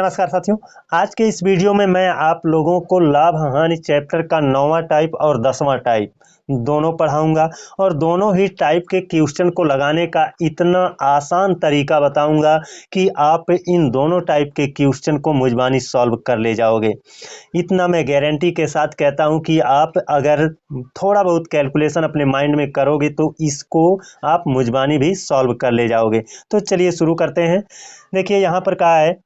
नमस्कार साथियों। आज के इस वीडियो में मैं आप लोगों को लाभ हानि चैप्टर का 9वां टाइप और 10वां टाइप दोनों पढ़ाऊंगा और दोनों ही टाइप के क्वेश्चन को लगाने का इतना आसान तरीका बताऊंगा कि आप इन दोनों टाइप के क्वेश्चन को मुझबानी सॉल्व कर ले जाओगे। इतना मैं गारंटी के साथ कहता हूं कि आप अगर थोड़ा बहुत कैलकुलेशन अपने माइंड में करोगे तो इसको आप मुझबानी भी सॉल्व कर ले जाओगे। तो चलिए शुरू करते हैं। देखिए यहाँ पर कहा है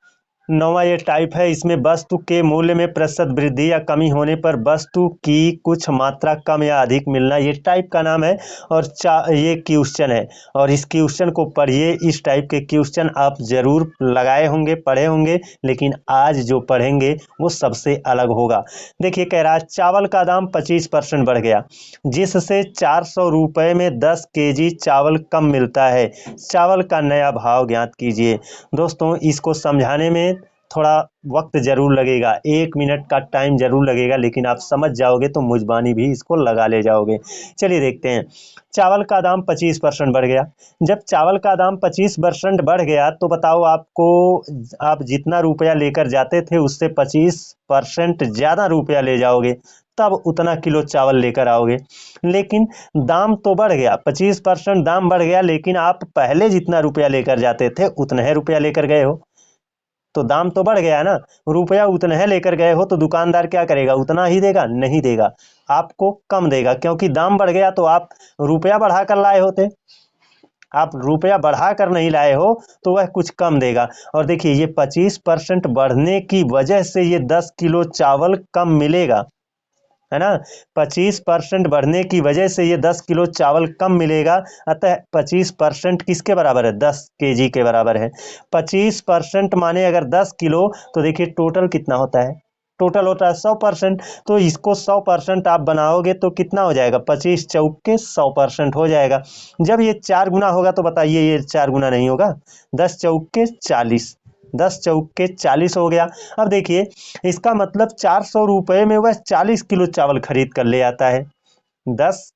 9वां ये टाइप है। इसमें वस्तु के मूल्य में प्रतिशत वृद्धि या कमी होने पर वस्तु की कुछ मात्रा कम या अधिक मिलना, ये टाइप का नाम है। और ये क्वेश्चन है और इस क्वेश्चन को पढ़िए। इस टाइप के क्वेश्चन आप जरूर लगाए होंगे, पढ़े होंगे, लेकिन आज जो पढ़ेंगे वो सबसे अलग होगा। देखिए कह रहा है चावल का दाम 25% बढ़ गया, जिससे 400 रुपये में 10 केजी चावल कम मिलता है। चावल का नया भाव ज्ञात कीजिए। दोस्तों इसको समझाने में थोड़ा वक्त जरूर लगेगा, 1 मिनट का टाइम जरूर लगेगा, लेकिन आप समझ जाओगे तो मुझबानी भी इसको लगा ले जाओगे। चलिए देखते हैं। चावल का दाम 25% बढ़ गया। जब चावल का दाम 25% बढ़ गया तो बताओ आपको, आप जितना रुपया लेकर जाते थे उससे 25% ज़्यादा रुपया ले जाओगे, तब उतना किलो चावल लेकर आओगे। लेकिन दाम तो बढ़ गया, 25% दाम बढ़ गया, लेकिन आप पहले जितना रुपया लेकर जाते थे उतना ही रुपया लेकर गए हो, तो दाम तो बढ़ गया ना। रुपया उतना है लेकर गए हो तो दुकानदार क्या करेगा, उतना ही देगा? नहीं देगा, आपको कम देगा, क्योंकि दाम बढ़ गया तो आप रुपया बढ़ा कर लाए होते। आप रुपया बढ़ा कर नहीं लाए हो तो वह कुछ कम देगा। और देखिए ये 25% बढ़ने की वजह से ये 10 किलो चावल कम मिलेगा, है ना। 25% बढ़ने की वजह से ये 10 किलो चावल कम मिलेगा। अतः 25% किसके बराबर है? 10 केजी के बराबर है। 25% माने अगर 10 किलो, तो देखिए टोटल कितना होता है? टोटल होता है 100%। तो इसको 100% आप बनाओगे तो कितना हो जाएगा? 25 चौके 100% हो जाएगा। जब ये 4 गुना होगा तो बताइए, ये 4 गुना नहीं होगा। 10 चौके 40, 10 चौके 40 हो गया। अब देखिए इसका मतलब 400 रुपये में वह 40 किलो चावल खरीद कर ले आता है। 10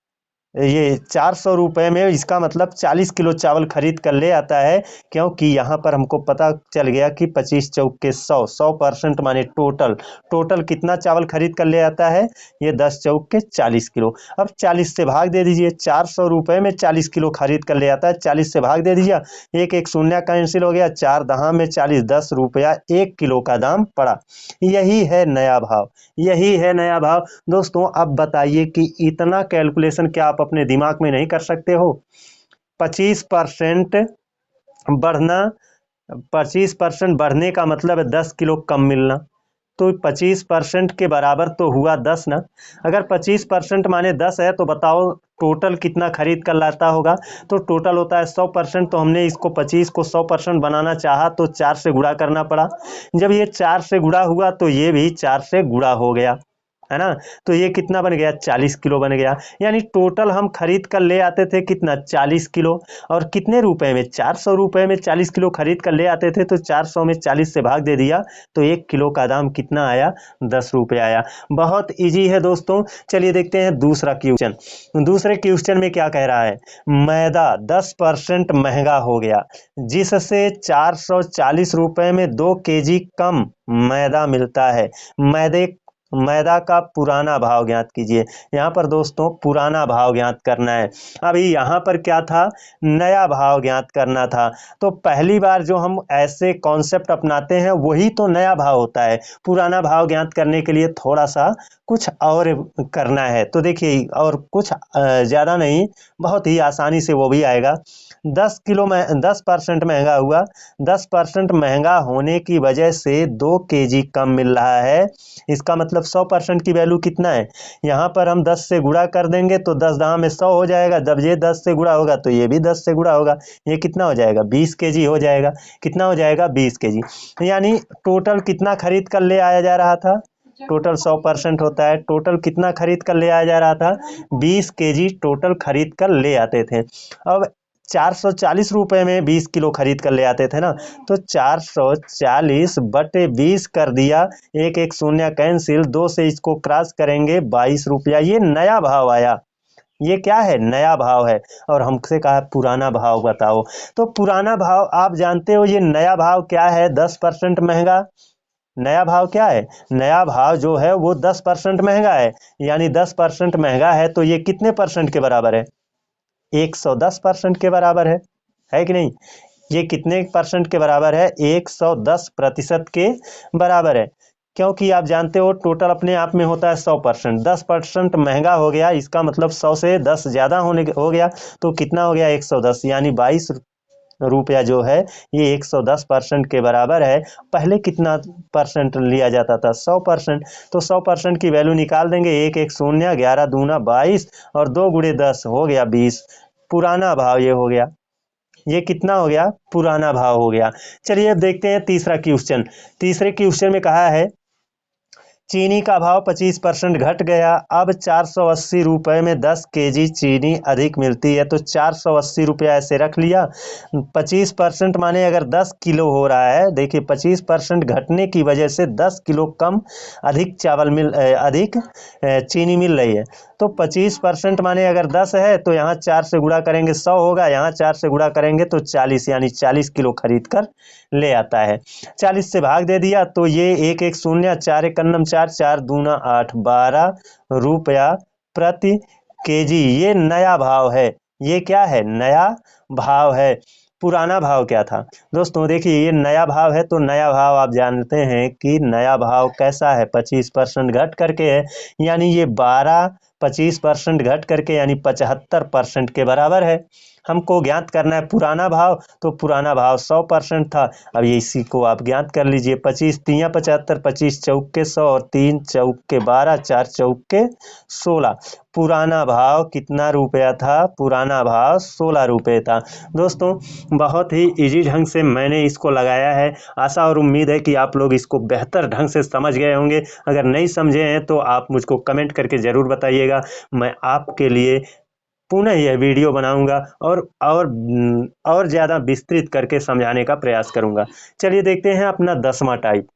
ये 400 रुपये में इसका मतलब 40 किलो चावल खरीद कर ले आता है, क्योंकि यहाँ पर हमको पता चल गया कि 25 चौके 100, 100% माने टोटल कितना चावल खरीद कर ले आता है? ये 10 चौके 40 किलो। अब 40 से भाग दे दीजिए। 400 रुपये में 40 किलो खरीद कर ले आता है, 40 से भाग दे दीजिए। एक एक शून्य कैंसिल हो गया, 4 दहा में 40, 10 रुपया 1 किलो का दाम पड़ा। यही है नया भाव, यही है नया भाव। दोस्तों अब बताइए कि इतना कैलकुलेशन क्या आप अपने दिमाग में नहीं कर सकते हो? 25% बढ़ना, 25% बढ़ने का मतलब है 10 किलो कम मिलना, तो 25% के बराबर तो हुआ 10 ना। अगर 25% माने 10 है तो बताओ टोटल कितना खरीद कर लाता होगा? तो टोटल होता है 100%। तो हमने इसको 25 को 100% बनाना चाहा तो 4 से गुणा करना पड़ा। जब ये 4 से गुणा हुआ तो ये भी 4 से गुणा हो गया, है ना। तो ये कितना बन गया? 40 किलो बन गया। यानी टोटल हम खरीद कर ले आते थे कितना? 40 किलो। और कितने रुपए में? 400 रुपये में 40 किलो खरीद कर ले आते थे, तो 400 में 40 से भाग दे दिया तो 1 किलो का दाम कितना आया? 10 रुपये आया। बहुत इजी है दोस्तों। चलिए देखते हैं दूसरा क्वेश्चन। दूसरे क्वेश्चन में क्या कह रहा है? मैदा 10% महंगा हो गया, जिससे 440 रुपये में 2 केजी कम मैदा मिलता है। मैदा का पुराना भाव ज्ञात कीजिए। यहाँ पर दोस्तों पुराना भाव ज्ञात करना है। अभी यहाँ पर क्या था? नया भाव ज्ञात करना था। तो पहली बार जो हम ऐसे कॉन्सेप्ट अपनाते हैं वही तो नया भाव होता है। पुराना भाव ज्ञात करने के लिए थोड़ा सा कुछ और करना है। तो देखिए, और कुछ ज़्यादा नहीं, बहुत ही आसानी से वो भी आएगा। 10% महंगा हुआ। 10% महंगा होने की वजह से 2 केजी कम मिल रहा है। इसका मतलब 100% की वैल्यू कितना है? यहाँ पर हम 10 से गुणा कर देंगे तो 10 दहा में 100 हो जाएगा। जब ये 10 से गुणा होगा तो ये भी 10 से गुणा होगा। ये कितना हो जाएगा? 20 केजी हो जाएगा। कितना हो जाएगा? 20 केजी। यानी टोटल कितना खरीद कर ले आया जा रहा था? टोटल 100% होता है। टोटल कितना खरीद कर ले आया जा रहा था? 20 केजी टोटल खरीद कर ले आते थे। अब 440 रुपये में 20 किलो खरीद कर ले आते थे ना, तो 440 बटे 20 कर दिया। एक एक शून्य कैंसिल, 2 से इसको क्रॉस करेंगे 22 रुपया। ये नया भाव आया, ये क्या है, नया भाव है। और हमसे कहा पुराना भाव बताओ। तो पुराना भाव आप जानते हो, ये नया भाव क्या है, 10% महंगा। नया भाव क्या है, नया भाव जो है वो 10% महंगा है। यानी 10% महंगा है तो ये कितने परसेंट के बराबर है, 110% के बराबर है कि नहीं। ये कितने परसेंट के बराबर है, 110% के बराबर है। क्योंकि आप जानते हो टोटल अपने आप में होता है 100%, 10% महंगा हो गया, इसका मतलब 100 से 10 ज़्यादा हो गया, तो कितना हो गया, 110, यानी 22 रुपया जो है ये 110% के बराबर है। पहले कितना परसेंट लिया जाता था, 100%। तो 100% की वैल्यू निकाल देंगे, एक एक शून्य, 11 दूना 22 और 2 गुणे 10 हो गया 20। पुराना भाव ये हो गया, ये कितना हो गया, पुराना भाव हो गया। चलिए अब देखते हैं तीसरा क्वेश्चन। तीसरे क्वेश्चन में कहा है चीनी का भाव 25% घट गया, अब 480 रुपये में 10 केजी चीनी अधिक मिलती है। तो 480 रुपया ऐसे रख लिया। 25% माने अगर 10 किलो हो रहा है, देखिए 25% घटने की वजह से 10 किलो कम अधिक अधिक चीनी मिल रही है। तो 25% माने अगर 10 है तो यहाँ 4 से गुणा करेंगे 100 होगा, यहाँ 4 से गुणा करेंगे तो 40, यानी 40 किलो खरीद कर ले आता है। 40 से भाग दे दिया तो ये एक एक शून्य, 4 एक कन्नम 4, 4 दूना 8, 12 रुपया प्रति केजी। ये नया भाव है। ये क्या है, नया भाव है। पुराना भाव क्या था दोस्तों, देखिए ये नया भाव है तो नया भाव आप जानते हैं कि नया भाव कैसा है, 25% घट करके है। यानी ये 25% घट करके यानी 75% के बराबर है। हमको ज्ञात करना है पुराना भाव, तो पुराना भाव 100% था। अब ये इसी को आप ज्ञात कर लीजिए, 25 तिया 75, 25 चौक के 100 और 3 चौक के 12, 4 चौक के 16। पुराना भाव कितना रुपया था, पुराना भाव 16 रुपये था। दोस्तों बहुत ही इजी ढंग से मैंने इसको लगाया है। आशा और उम्मीद है कि आप लोग इसको बेहतर ढंग से समझ गए होंगे। अगर नहीं समझे हैं तो आप मुझको कमेंट करके ज़रूर बताइएगा। मैं आपके लिए पुनः यह वीडियो बनाऊंगा और ज़्यादा विस्तृत करके समझाने का प्रयास करूंगा। चलिए देखते हैं अपना 10वां टाइप।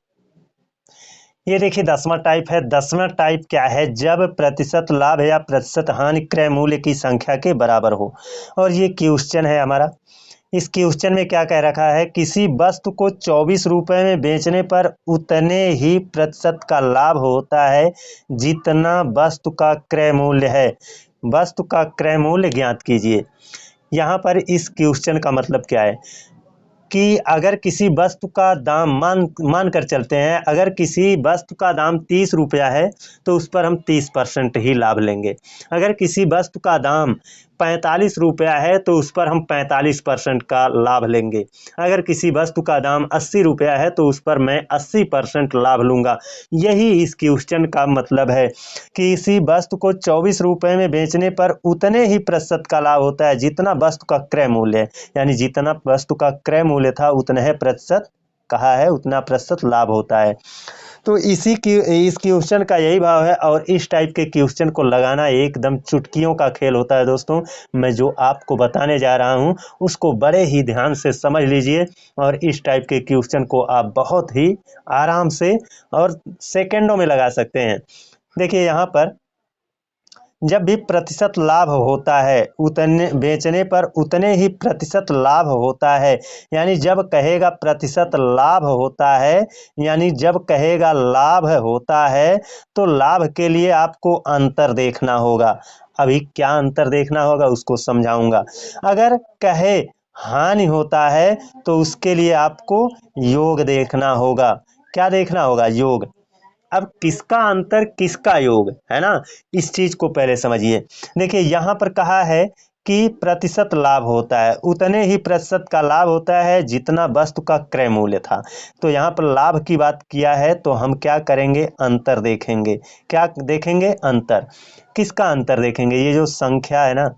ये देखिए 10वां टाइप है। 10वां टाइप क्या है, जब प्रतिशत लाभ या प्रतिशत हानि क्रय मूल्य की संख्या के बराबर हो। और ये क्वेश्चन है हमारा। इस क्वेश्चन में क्या कह रखा है, किसी वस्तु को 24 रुपये में बेचने पर उतने ही प्रतिशत का लाभ होता है जितना वस्तु का क्रय मूल्य है। वस्तु का क्रय मूल्य ज्ञात कीजिए। यहाँ पर इस क्वेश्चन का मतलब क्या है कि अगर किसी वस्तु का दाम मान कर चलते हैं, अगर किसी वस्तु का दाम 30 रुपया है तो उस पर हम 30% ही लाभ लेंगे। अगर किसी वस्तु का दाम 45 रुपया है तो उस पर हम 45% का लाभ लेंगे। अगर किसी वस्तु का दाम 80 रुपया है तो उस पर मैं 80% लाभ लूँगा। यही इस क्वेश्चन का मतलब है कि किसी वस्तु को 24 रुपये में बेचने पर उतने ही प्रतिशत का लाभ होता है जितना वस्तु का क्रय मूल्य है। यानी जितना वस्तु का क्रय मूल्य था उतना है प्रतिशत कहा है, उतना प्रतिशत लाभ होता है। तो इस क्वेश्चन का यही भाव है। और इस टाइप के क्वेश्चन को लगाना एकदम चुटकियों का खेल होता है दोस्तों। मैं जो आपको बताने जा रहा हूँ उसको बड़े ही ध्यान से समझ लीजिए और इस टाइप के क्वेश्चन को आप बहुत ही आराम से और सेकंडों में लगा सकते हैं। देखिए यहाँ पर जब भी प्रतिशत लाभ होता है उतने बेचने पर उतने ही प्रतिशत लाभ होता है। यानी जब कहेगा प्रतिशत लाभ होता है, यानी जब कहेगा लाभ होता है तो लाभ के लिए आपको अंतर देखना होगा। अभी क्या अंतर देखना होगा उसको समझाऊंगा। अगर कहे हानि होता है तो उसके लिए आपको योग देखना होगा। क्या देखना होगा, योग। अब किसका अंतर किसका योग है ना, इस चीज को पहले समझिए। देखिए यहाँ पर कहा है कि प्रतिशत लाभ होता है, उतने ही प्रतिशत का लाभ होता है जितना वस्तु का क्रय मूल्य था। तो यहाँ पर लाभ की बात किया है तो हम क्या करेंगे, अंतर देखेंगे। क्या देखेंगे, अंतर। किसका अंतर देखेंगे, ये जो संख्या है ना,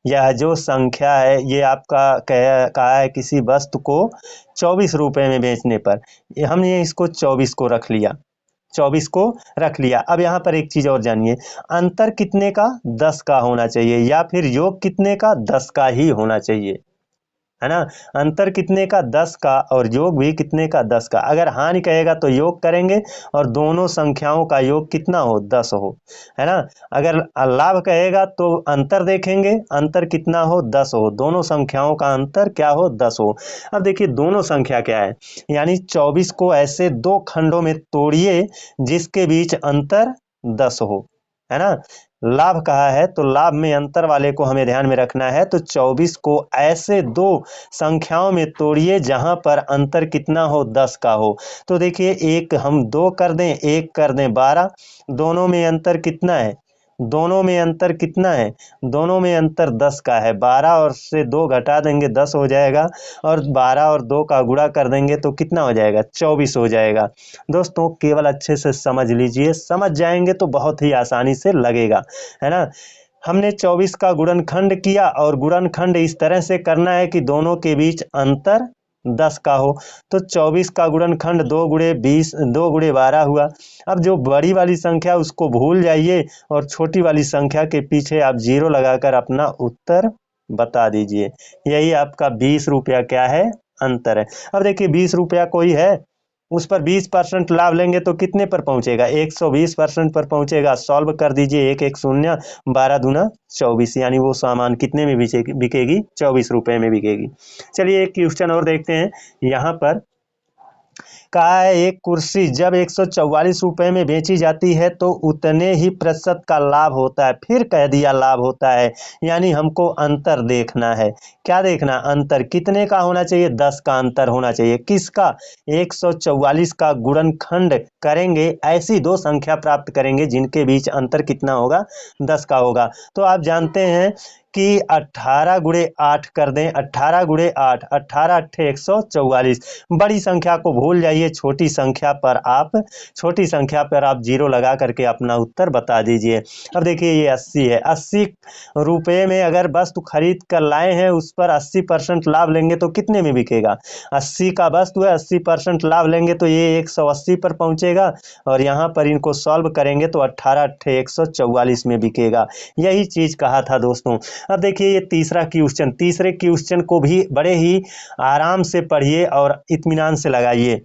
यह जो संख्या है ये आपका कहा है किसी वस्तु को 24 रुपये में बेचने पर, हमने इसको 24 को रख लिया, 24 को रख लिया। अब यहाँ पर एक चीज और जानिए, अंतर कितने का, 10 का होना चाहिए या फिर योग कितने का, 10 का ही होना चाहिए, है ना। अंतर कितने का, 10 का, और योग भी कितने का, 10 का। अगर हानि कहेगा तो योग करेंगे और दोनों संख्याओं का योग कितना हो, 10 हो, है ना। अगर लाभ कहेगा तो अंतर देखेंगे, अंतर कितना हो, 10 हो, दोनों संख्याओं का अंतर क्या हो, 10 हो। अब देखिए दोनों संख्या क्या है, यानी 24 को ऐसे दो खंडों में तोड़िए जिसके बीच अंतर 10 हो, है ना। लाभ कहा है तो लाभ में अंतर वाले को हमें ध्यान में रखना है। तो 24 को ऐसे दो संख्याओं में तोड़िए जहां पर अंतर कितना हो, 10 का हो। तो देखिए एक हम 2 कर दें, 1 कर दें 12, दोनों में अंतर कितना है, दोनों में अंतर कितना है, दोनों में अंतर 10 का है। 12 और से 2 घटा देंगे 10 हो जाएगा, और 12 और 2 का गुणा कर देंगे तो कितना हो जाएगा, 24 हो जाएगा। दोस्तों केवल अच्छे से समझ लीजिए, समझ जाएंगे तो बहुत ही आसानी से लगेगा, है ना। हमने 24 का गुणनखंड किया और गुणनखंड इस तरह से करना है कि दोनों के बीच अंतर 10 का हो। तो 24 का गुणनखंड 2 गुणे 20, 2 गुणे 12 हुआ। अब जो बड़ी वाली संख्या उसको भूल जाइए और छोटी वाली संख्या के पीछे आप 0 लगाकर अपना उत्तर बता दीजिए। यही आपका 20 रुपया क्या है, अंतर है। अब देखिए 20 रुपया कोई है, उस पर 20% लाभ लेंगे तो कितने पर पहुंचेगा, 120% पर पहुंचेगा। सॉल्व कर दीजिए, 1 1 0, 12 दूना 24, यानी वो सामान कितने में बिकेगी, 24 रुपए में बिकेगी। चलिए एक क्वेश्चन और देखते हैं। यहाँ पर कहा है एक कुर्सी जब 144 रुपए में बेची जाती है तो उतने ही प्रतिशत का लाभ होता है। फिर कह दिया लाभ होता है, यानी हमको अंतर देखना है। क्या देखना, अंतर कितने का होना चाहिए, 10 का अंतर होना चाहिए। किसका, 144 का गुणनखंड करेंगे, ऐसी दो संख्या प्राप्त करेंगे जिनके बीच अंतर कितना होगा, 10 का होगा। तो आप जानते हैं कि 18 गुणे 8 कर दें, 18 गुणे 8, 18 अट्ठे 144। बड़ी संख्या को भूल जाइए, छोटी संख्या पर आप 0 लगा करके अपना उत्तर बता दीजिए। अब देखिए ये 80 है, 80 रुपये में अगर वस्तु खरीद कर लाए हैं उस पर 80% लाभ लेंगे तो कितने में बिकेगा, 80 का वस्तु है, 80% लाभ लेंगे तो ये 180 पर पहुंचेगा, और यहाँ पर इनको सॉल्व करेंगे तो 18 अट्ठे 144 में बिकेगा। यही चीज कहा था दोस्तों। अब देखिए ये तीसरा क्वेश्चन, तीसरे क्वेश्चन को भी बड़े ही आराम से पढ़िए और इत्मीनान से लगाइए।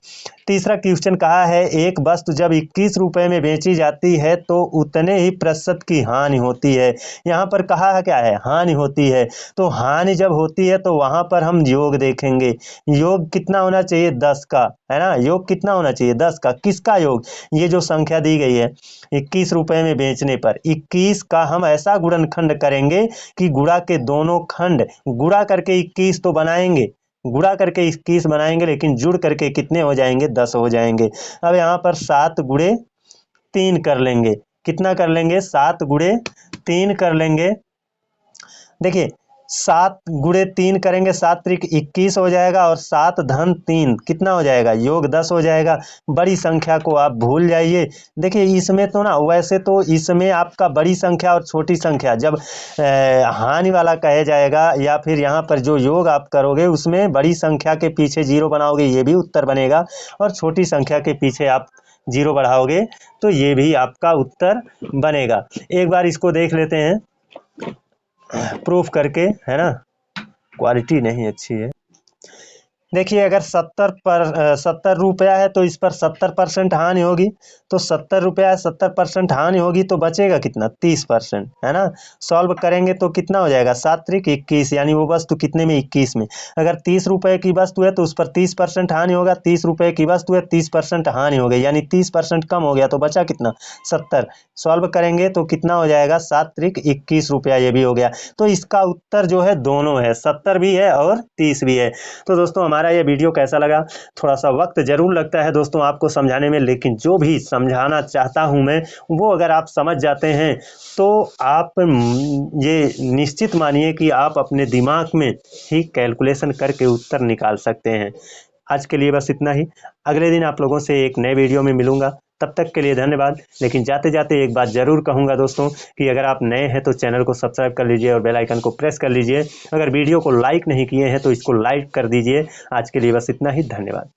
तीसरा क्वेश्चन कहा है एक वस्तु जब 21 रुपए में बेची जाती है तो उतने ही प्रतिशत की हानि होती है। यहाँ पर कहा है क्या है, हानि होती है। तो हानि जब होती है तो वहां पर हम योग देखेंगे। योग कितना होना चाहिए, 10 का, है ना। योग कितना होना चाहिए, 10 का। किसका योग, ये जो संख्या दी गई है 21 रुपए में बेचने पर 21 का हम ऐसा गुणनखंड करेंगे कि गुणा के दोनों खंड, गुणा करके 21 तो बनाएंगे, गुणा करके 21 बनाएंगे, लेकिन जुड़ करके कितने हो जाएंगे, 10 हो जाएंगे। अब यहाँ पर 7 गुणे 3 कर लेंगे, कितना कर लेंगे, 7 गुणे 3 कर लेंगे। देखिए 7 गुणे 3 करेंगे, 7 त्रिक 21 हो जाएगा, और 7 धन 3 कितना हो जाएगा, योग 10 हो जाएगा। बड़ी संख्या को आप भूल जाइए। देखिए इसमें तो ना, वैसे तो इसमें आपका बड़ी संख्या और छोटी संख्या जब हानि वाला कहे जाएगा या फिर यहाँ पर जो योग आप करोगे उसमें बड़ी संख्या के पीछे 0 बनाओगे ये भी उत्तर बनेगा, और छोटी संख्या के पीछे आप 0 बढ़ाओगे तो ये भी आपका उत्तर बनेगा। एक बार इसको देख लेते हैं प्रूफ करके, है ना। क्वालिटी नहीं अच्छी है। देखिए अगर 70 रुपया है तो इस पर 70% हानि होगी, तो 70 रुपया है, 70% हानि होगी तो बचेगा कितना, 30%, है ना। सॉल्व करेंगे तो कितना हो जाएगा, 7 त्रिक 21, यानी वो वस्तु कितने में, 21 में। अगर 30 रुपए की वस्तु है तो उस पर 30% हानि होगा, 30 रुपए की वस्तु है, 30% हानि हो गई, यानी 30% कम हो गया तो बचा कितना, 70। सॉल्व करेंगे तो कितना हो जाएगा, 7 त्रिक 21 रुपया, ये भी हो गया। तो इसका उत्तर जो है दोनों है, 70 भी है और 30 भी है। तो दोस्तों हमारा ये वीडियो कैसा लगा, थोड़ा सा वक्त जरूर लगता है दोस्तों आपको समझाने में, लेकिन जो भी समझाना चाहता हूं मैं वो अगर आप समझ जाते हैं तो आप ये निश्चित मानिए कि आप अपने दिमाग में ही कैलकुलेशन करके उत्तर निकाल सकते हैं। आज के लिए बस इतना ही। अगले दिन आप लोगों से एक नए वीडियो में मिलूंगा, तब तक के लिए धन्यवाद। लेकिन जाते जाते एक बात जरूर कहूंगा दोस्तों कि अगर आप नए हैं तो चैनल को सब्सक्राइब कर लीजिए और बेल आइकन को प्रेस कर लीजिए। अगर वीडियो को लाइक नहीं किए हैं तो इसको लाइक कर दीजिए। आज के लिए बस इतना ही, धन्यवाद।